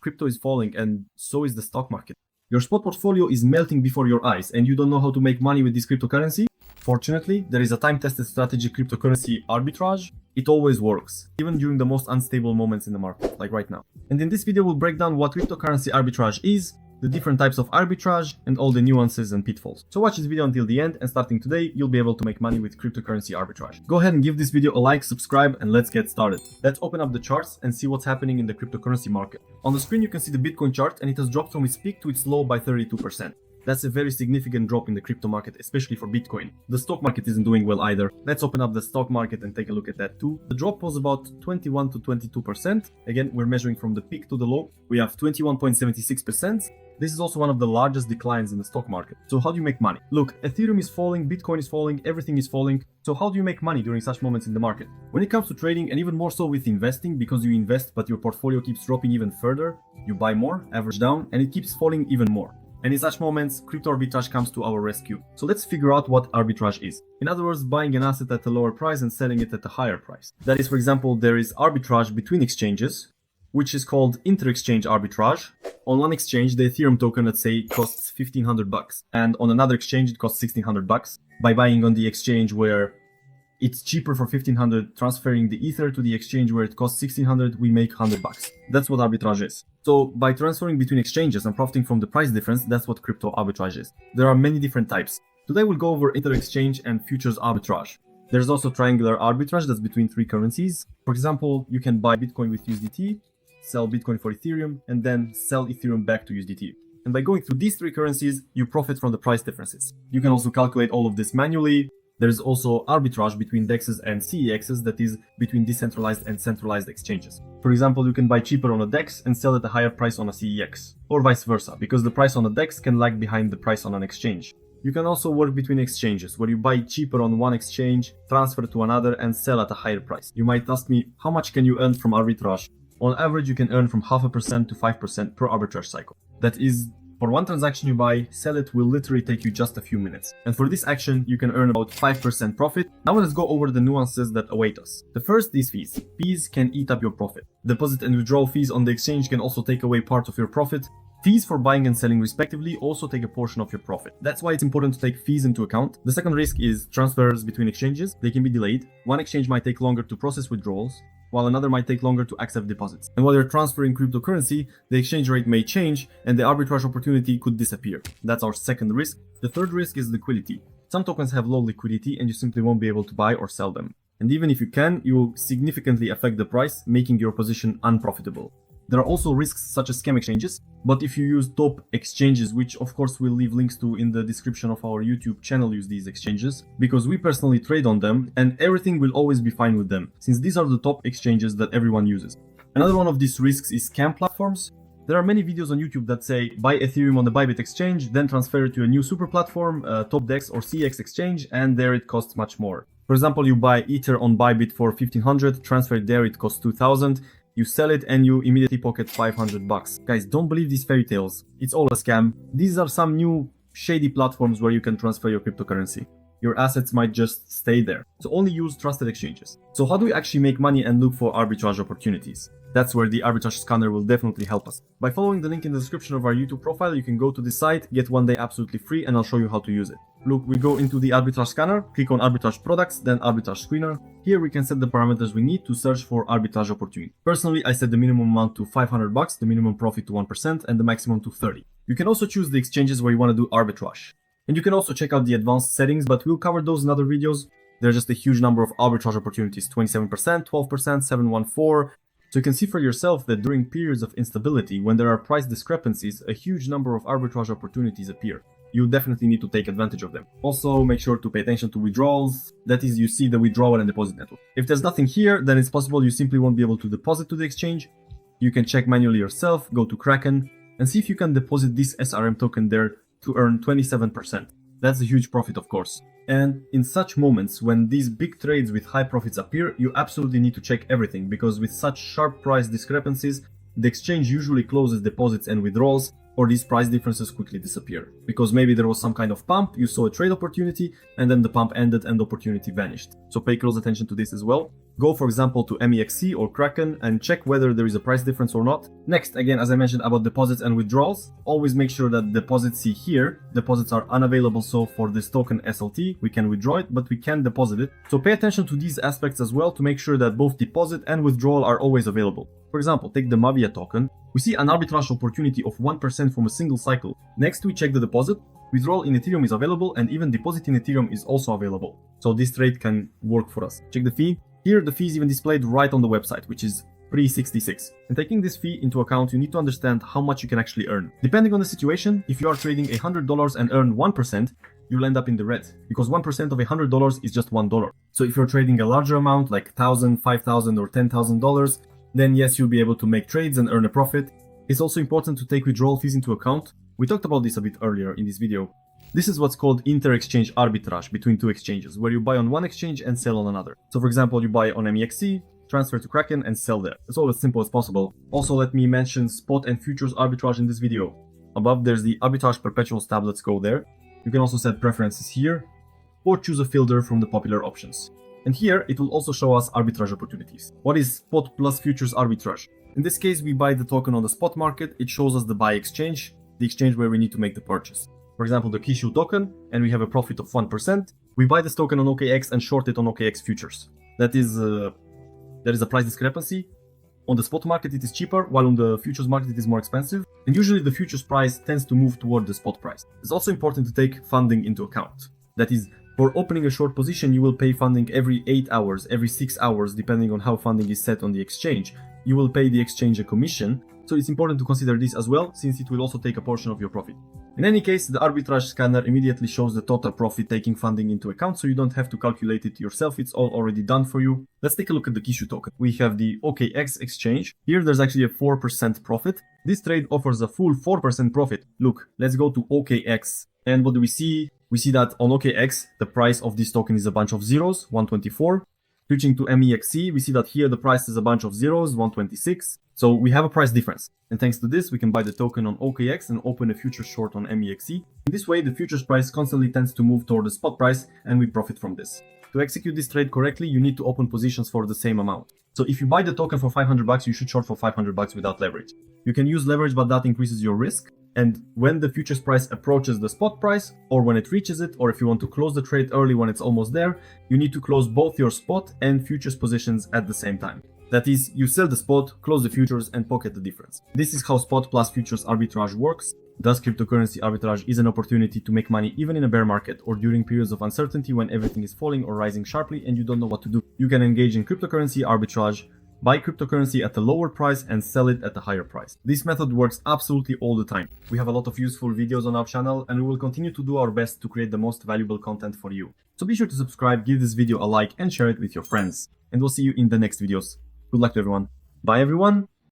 crypto is falling and so is the stock market. Your spot portfolio is melting before your eyes and you don't know how to make money with this cryptocurrency? Fortunately, there is a time-tested strategy, cryptocurrency arbitrage. It always works, even during the most unstable moments in the market, like right now. And in this video, we'll break down what cryptocurrency arbitrage is, the different types of arbitrage, and all the nuances and pitfalls. So watch this video until the end, and starting today, you'll be able to make money with cryptocurrency arbitrage. Go ahead and give this video a like, subscribe, and let's get started. Let's open up the charts and see what's happening in the cryptocurrency market. On the screen, you can see the Bitcoin chart, and it has dropped from its peak to its low by 32%. That's a very significant drop in the crypto market, especially for Bitcoin. The stock market isn't doing well either. Let's open up the stock market and take a look at that too. The drop was about 21 to 22%. Again, we're measuring from the peak to the low. We have 21.76%. This is also one of the largest declines in the stock market. So how do you make money? Look, Ethereum is falling, Bitcoin is falling, everything is falling. So how do you make money during such moments in the market? When it comes to trading, and even more so with investing, because you invest but your portfolio keeps dropping even further, you buy more, average down, and it keeps falling even more. And in such moments, crypto arbitrage comes to our rescue. So let's figure out what arbitrage is. In other words, buying an asset at a lower price and selling it at a higher price. That is, for example, there is arbitrage between exchanges, which is called inter-exchange arbitrage. On one exchange, the Ethereum token, let's say, costs $1,500, and on another exchange, it costs $1,600. By buying on the exchange where it's cheaper for $1,500, transferring the Ether to the exchange where it costs $1,600, we make $100. That's what arbitrage is. So by transferring between exchanges and profiting from the price difference, that's what crypto arbitrage is. There are many different types. Today we'll go over inter-exchange and futures arbitrage. There's also triangular arbitrage, that's between three currencies. For example, you can buy Bitcoin with USDT, sell Bitcoin for Ethereum, and then sell Ethereum back to USDT. And by going through these three currencies, you profit from the price differences. You can also calculate all of this manually. There's also arbitrage between DEXs and CEXs, that is, between decentralized and centralized exchanges. For example, you can buy cheaper on a DEX and sell at a higher price on a CEX, or vice versa, because the price on a DEX can lag behind the price on an exchange. You can also work between exchanges, where you buy cheaper on one exchange, transfer to another, and sell at a higher price. You might ask me, how much can you earn from arbitrage? On average, you can earn from 0.5% to 5% per arbitrage cycle. That is, for one transaction you buy, sell it will literally take you just a few minutes. And for this action, you can earn about 5% profit. Now let's go over the nuances that await us. The first is fees. Fees can eat up your profit. Deposit and withdrawal fees on the exchange can also take away part of your profit. Fees for buying and selling respectively also take a portion of your profit. That's why it's important to take fees into account. The second risk is transfers between exchanges. They can be delayed. One exchange might take longer to process withdrawals, while another might take longer to accept deposits. And while you're transferring cryptocurrency, the exchange rate may change and the arbitrage opportunity could disappear. That's our second risk. The third risk is liquidity. Some tokens have low liquidity and you simply won't be able to buy or sell them. And even if you can, you will significantly affect the price, making your position unprofitable. There are also risks such as scam exchanges, but if you use top exchanges, which of course we'll leave links to in the description of our YouTube channel, use these exchanges, because we personally trade on them and everything will always be fine with them, since these are the top exchanges that everyone uses. Another one of these risks is scam platforms. There are many videos on YouTube that say buy Ethereum on the Bybit exchange, then transfer it to a new super platform, top DEX or CX exchange, and there it costs much more. For example, you buy Ether on Bybit for $1,500, transfer it there, it costs $2,000. You sell it and you immediately pocket $500. Guys, don't believe these fairy tales. It's all a scam. These are some new shady platforms where you can transfer your cryptocurrency. Your assets might just stay there. So only use trusted exchanges. So how do we actually make money and look for arbitrage opportunities? That's where the arbitrage scanner will definitely help us. By following the link in the description of our YouTube profile, you can go to this site, get 1 day absolutely free, and I'll show you how to use it. Look, we go into the arbitrage scanner, click on arbitrage products, then arbitrage screener. Here we can set the parameters we need to search for arbitrage opportunity. Personally, I set the minimum amount to $500, the minimum profit to 1%, and the maximum to 30. You can also choose the exchanges where you want to do arbitrage. And you can also check out the advanced settings, but we'll cover those in other videos. There's just a huge number of arbitrage opportunities, 27%, 12%, 714%. So you can see for yourself that during periods of instability, when there are price discrepancies, a huge number of arbitrage opportunities appear. You definitely need to take advantage of them. Also, make sure to pay attention to withdrawals. That is, you see the withdrawal and deposit network. If there's nothing here, then it's possible you simply won't be able to deposit to the exchange. You can check manually yourself, go to Kraken, and see if you can deposit this SRM token there to earn 27%. That's a huge profit, of course. And in such moments, when these big trades with high profits appear, you absolutely need to check everything, because with such sharp price discrepancies, the exchange usually closes deposits and withdrawals, or these price differences quickly disappear. Because maybe there was some kind of pump, you saw a trade opportunity, and then the pump ended and the opportunity vanished. So pay close attention to this as well. Go, for example, to MEXC or Kraken and check whether there is a price difference or not. Next, again, as I mentioned about deposits and withdrawals, always make sure that deposits, see here, deposits are unavailable. So for this token SLT, we can withdraw it, but we can deposit it. So pay attention to these aspects as well to make sure that both deposit and withdrawal are always available. For example, take the Mavia token. We see an arbitrage opportunity of 1% from a single cycle. Next, we check the deposit. Withdrawal in Ethereum is available, and even deposit in Ethereum is also available. So this trade can work for us. Check the fee. Here, the fee is even displayed right on the website, which is 366. And taking this fee into account, you need to understand how much you can actually earn. Depending on the situation, if you are trading $100 and earn 1%, you'll end up in the red, because 1% of $100 is just $1. So if you're trading a larger amount, like $1,000, $5,000, or $10,000, then yes, you'll be able to make trades and earn a profit. It's also important to take withdrawal fees into account. We talked about this a bit earlier in this video. This is what's called inter-exchange arbitrage between two exchanges, where you buy on one exchange and sell on another. So for example, you buy on MEXC, transfer to Kraken and sell there. It's all as simple as possible. Also, let me mention spot and futures arbitrage in this video. Above there's the arbitrage perpetuals tab, let's go there. You can also set preferences here, or choose a filter from the popular options. And here, it will also show us arbitrage opportunities. What is spot plus futures arbitrage? In this case, we buy the token on the spot market. It shows us the buy exchange, the exchange where we need to make the purchase. For example, the Kishu token, and we have a profit of 1%. We buy this token on OKX and short it on OKX futures. That is, there is a price discrepancy. On the spot market, it is cheaper, while on the futures market, it is more expensive. And usually the futures price tends to move toward the spot price. It's also important to take funding into account. That is, for opening a short position, you will pay funding every 8 hours, every 6 hours, depending on how funding is set on the exchange. You will pay the exchange a commission, so it's important to consider this as well, since it will also take a portion of your profit. In any case, the arbitrage scanner immediately shows the total profit taking funding into account, so you don't have to calculate it yourself, it's all already done for you. Let's take a look at the Kishu token. We have the OKX exchange. Here there's actually a 4% profit. This trade offers a full 4% profit. Look, let's go to OKX. And what do we see? We see that on OKX, the price of this token is a bunch of zeros, 124. Switching to MEXC, we see that here the price is a bunch of zeros, 126. So we have a price difference. And thanks to this, we can buy the token on OKX and open a futures short on MEXC. In this way, the futures price constantly tends to move toward the spot price, and we profit from this. To execute this trade correctly, you need to open positions for the same amount. So if you buy the token for $500, you should short for $500 without leverage. You can use leverage, but that increases your risk. And when the futures price approaches the spot price, or when it reaches it, or if you want to close the trade early when it's almost there, you need to close both your spot and futures positions at the same time. That is, you sell the spot, close the futures, and pocket the difference. This is how spot plus futures arbitrage works. Thus, cryptocurrency arbitrage is an opportunity to make money even in a bear market or during periods of uncertainty when everything is falling or rising sharply and you don't know what to do. You can engage in cryptocurrency arbitrage, buy cryptocurrency at a lower price and sell it at a higher price. This method works absolutely all the time. We have a lot of useful videos on our channel and we will continue to do our best to create the most valuable content for you. So be sure to subscribe, give this video a like and share it with your friends. And we'll see you in the next videos. Good luck to everyone. Bye everyone.